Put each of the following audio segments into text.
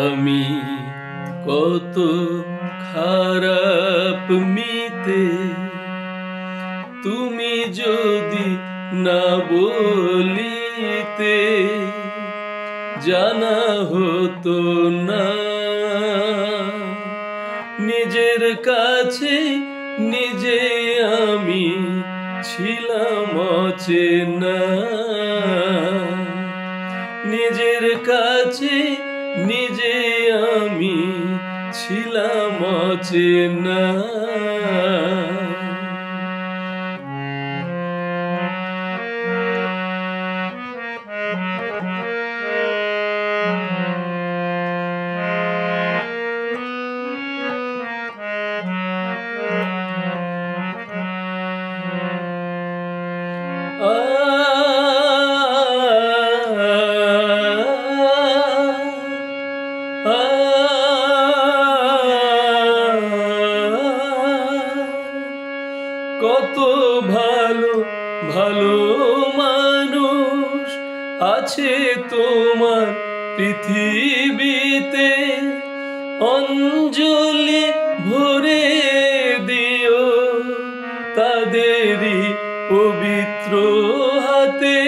আমি কত খারাপ মিতে, তুমি যদি না বলিতে জানা হতো না। নিজের কাছে নিজে আমি ছিলাম অচেনা। নিজের কাছে নিজে আমি ছিলাম অচেনা। কত ভালো ভালো মানুষ আছে তোমার পৃথিবীতে, অঞ্জলি ভরে দিও তাদেরই পবিত্র হাতে।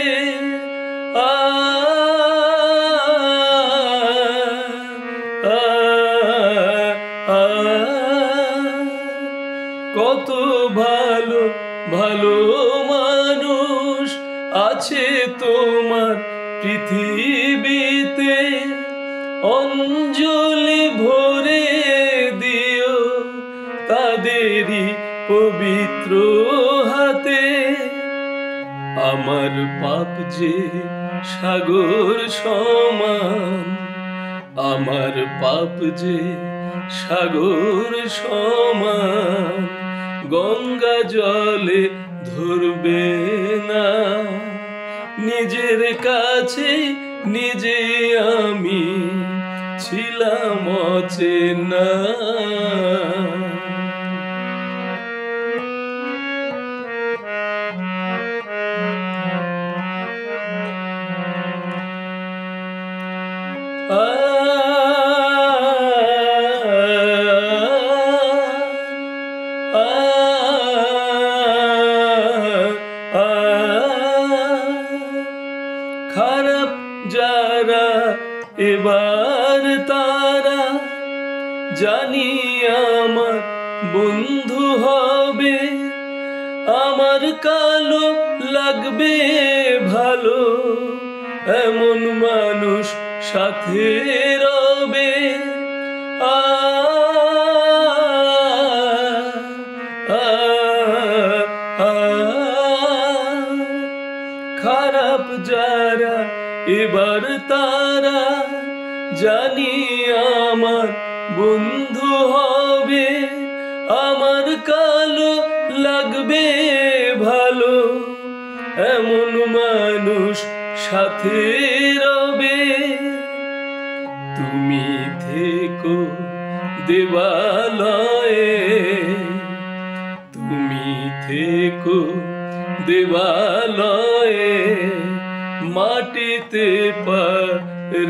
কত ভালো ভালো মানুষ আছে তোমার পৃথিবীতে, অঞ্জলি ভরে দিও তাদেরই পবিত্র হাতে। আমার পাপ যে সাগর সমান, আমার পাপ যে সাগর সমান, গঙ্গা জলে ধরবে না। নিজের কাছে নিজে আমি ছিলাম অচেনা। খারাপ যারা এবার তারা জানি আমার বন্ধু হবে, আমার কালো লাগবে ভালো এমন মানুষ সাথে রবে। খারাপ যারা এবার তারা জানি আমার বন্ধু হবে, আমার কালো লাগবে ভালো এমন মানুষ সাথে রবে। তুমি থেকো দেবালয়ে, তুমি থেকো দেবালয়ে, মাটিতে পা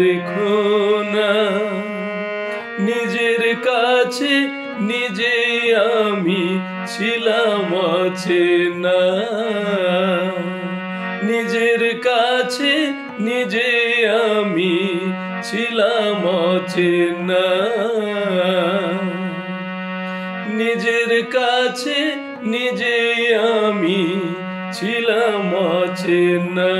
রেখো না। নিজের কাছে নিজে আমি ছিলাম অচেনা। নিজের কাছে নিজে আমি ছিলাম অচেনা। নিজের কাছে নিজে আমি ছিলাম অচেনা।